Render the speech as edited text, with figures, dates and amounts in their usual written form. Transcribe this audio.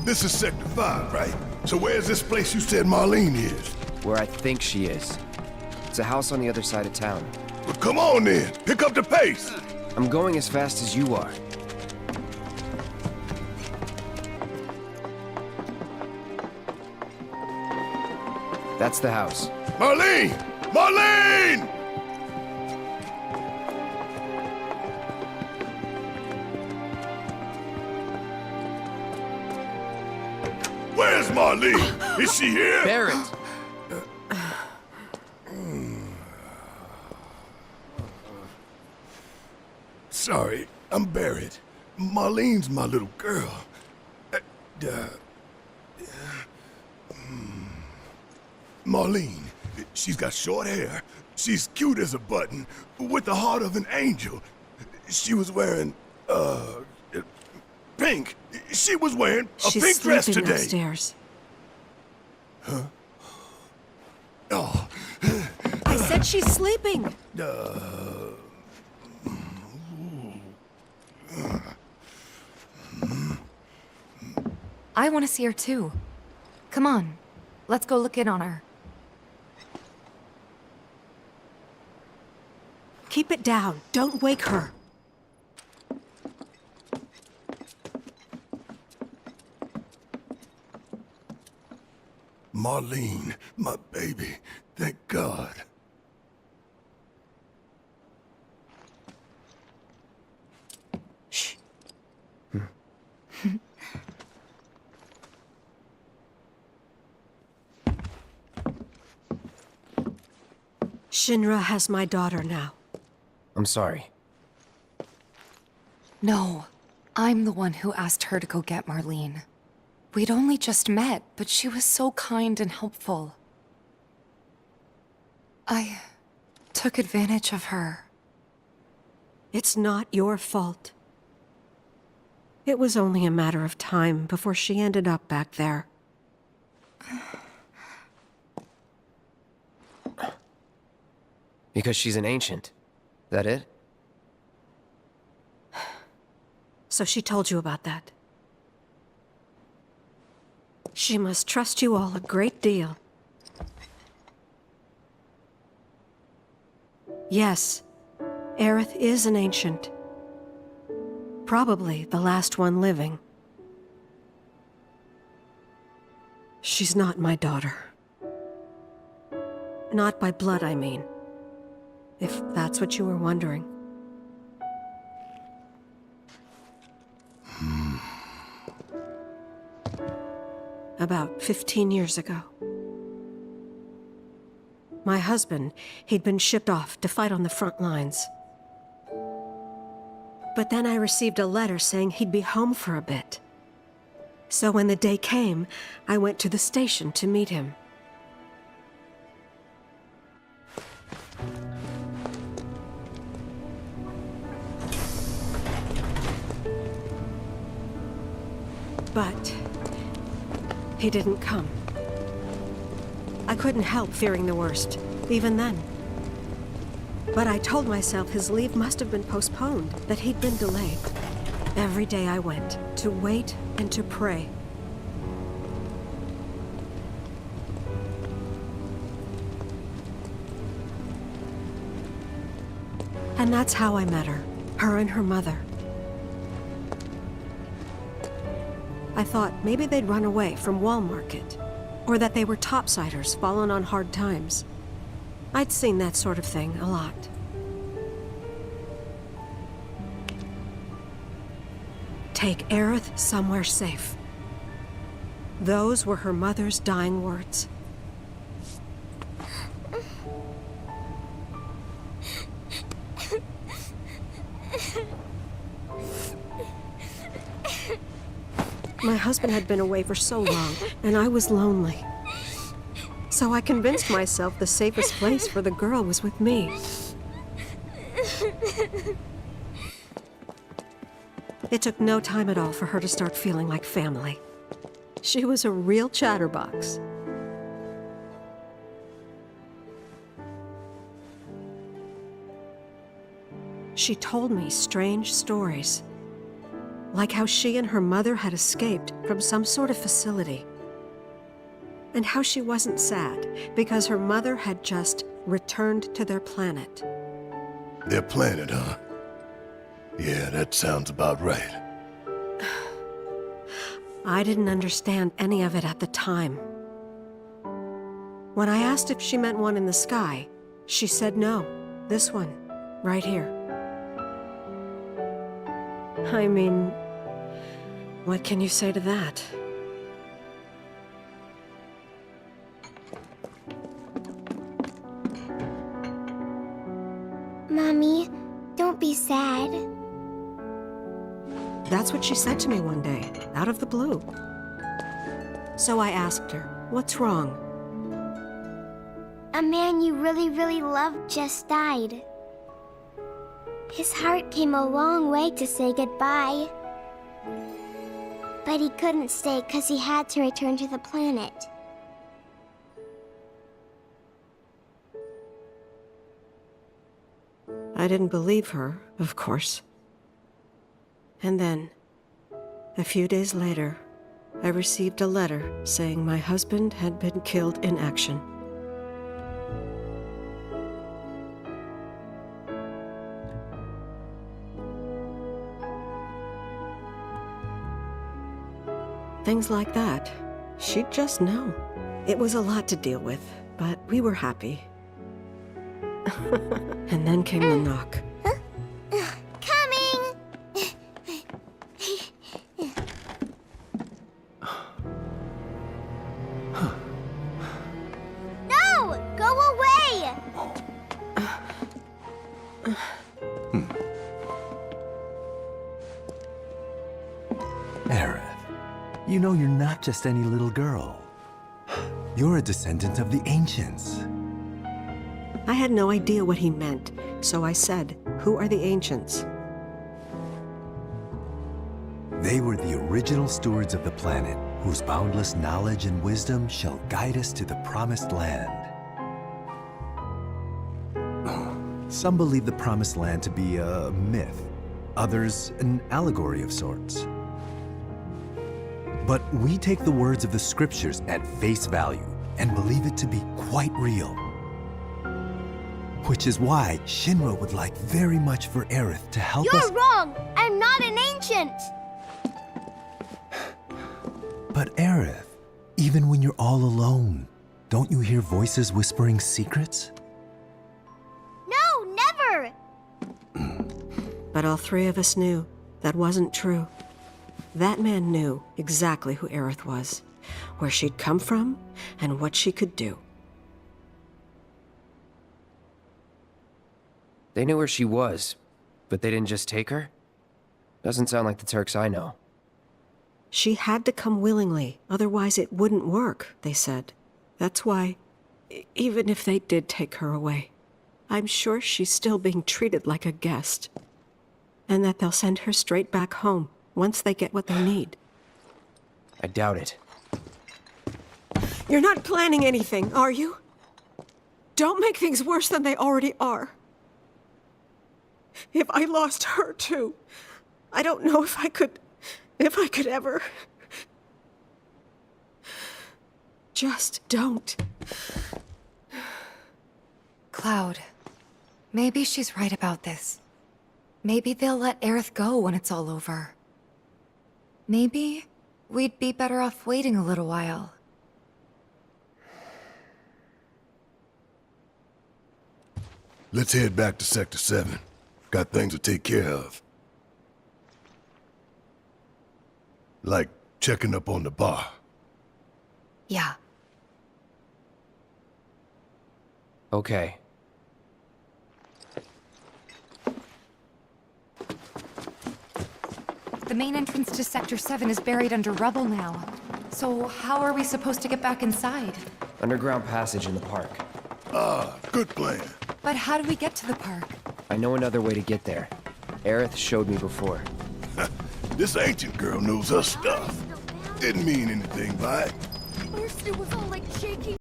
This is Sector 5, right? So where's this place you said Marlene is? Where I think she is. It's a house on the other side of town. Well, come on then, pick up the pace! I'm going as fast as you are. That's the house. Marlene! Marlene! Where's Marlene? Is she here? Barret! Sorry, I'm Barret. Marlene's my little girl. Marlene, she's got short hair. She's cute as a button, with the heart of an angel. She was wearing, pink. She was wearing a pink dress today. She's sleeping upstairs. Huh? Oh. I said she's sleeping. I want to see her too. Come on, let's go look in on her. Keep it down. Don't wake her. Marlene, my baby. Thank God. Shh. Shinra has my daughter now. I'm sorry. No, I'm the one who asked her to go get Marlene. We'd only just met, but she was so kind and helpful. I took advantage of her. It's not your fault. It was only a matter of time before she ended up back there. Because she's an ancient. That it? So she told you about that. She must trust you all a great deal. Yes, Aerith is an ancient. Probably the last one living. She's not my daughter. Not by blood, I mean. If that's what you were wondering. About 15 years ago. My husband, he'd been shipped off to fight on the front lines. But then I received a letter saying he'd be home for a bit. So when the day came, I went to the station to meet him. But he didn't come. I couldn't help fearing the worst, even then. But I told myself his leave must have been postponed, that he'd been delayed. Every day I went, to wait and to pray. And that's how I met her and her mother. I thought maybe they'd run away from Wall Market, or that they were topsiders fallen on hard times. I'd seen that sort of thing a lot. Take Aerith somewhere safe. Those were her mother's dying words. My husband had been away for so long, and I was lonely. So I convinced myself the safest place for the girl was with me. It took no time at all for her to start feeling like family. She was a real chatterbox. She told me strange stories. Like how she and her mother had escaped from some sort of facility. And how she wasn't sad because her mother had just returned to their planet. Their planet, huh? Yeah, that sounds about right. I didn't understand any of it at the time. When I asked if she meant one in the sky, she said no. This one, right here. I mean, what can you say to that? Mommy, don't be sad. That's what she said to me one day, out of the blue. So I asked her, what's wrong? A man you really, really loved just died. His heart came a long way to say goodbye. But he couldn't stay because he had to return to the planet. I didn't believe her, of course. And then, a few days later, I received a letter saying my husband had been killed in action. Things like that, she'd just know. It was a lot to deal with, but we were happy. And then came the knock. Coming! No! Go away! Aerith, you know you're not just any little girl. You're a descendant of the ancients. I had no idea what he meant, so I said, "Who are the ancients?" They were the original stewards of the planet, whose boundless knowledge and wisdom shall guide us to the promised land. Some believe the promised land to be a myth, others an allegory of sorts. But we take the words of the scriptures at face value and believe it to be quite real. Which is why Shinra would like very much for Aerith to help us— You're wrong! I'm not an ancient! But Aerith, even when you're all alone, don't you hear voices whispering secrets? No, never! But all three of us knew that wasn't true. That man knew exactly who Aerith was, where she'd come from, and what she could do. They knew where she was, but they didn't just take her? Doesn't sound like the Turks I know. She had to come willingly, otherwise it wouldn't work, they said. That's why, even if they did take her away, I'm sure she's still being treated like a guest. And that they'll send her straight back home, once they get what they need. I doubt it. You're not planning anything, are you? Don't make things worse than they already are. If I lost her too, I don't know if I could ever. Just don't. Cloud, maybe she's right about this. Maybe they'll let Aerith go when it's all over. Maybe we'd be better off waiting a little while. Let's head back to Sector 7. Got things to take care of. Like checking up on the bar. Yeah. Okay. The main entrance to Sector 7 is buried under rubble now. So how are we supposed to get back inside? Underground passage in the park. Ah, good plan. But how do we get to the park? I know another way to get there. Aerith showed me before. This ancient girl knows her stuff. Didn't mean anything by it. First it was all like shaking.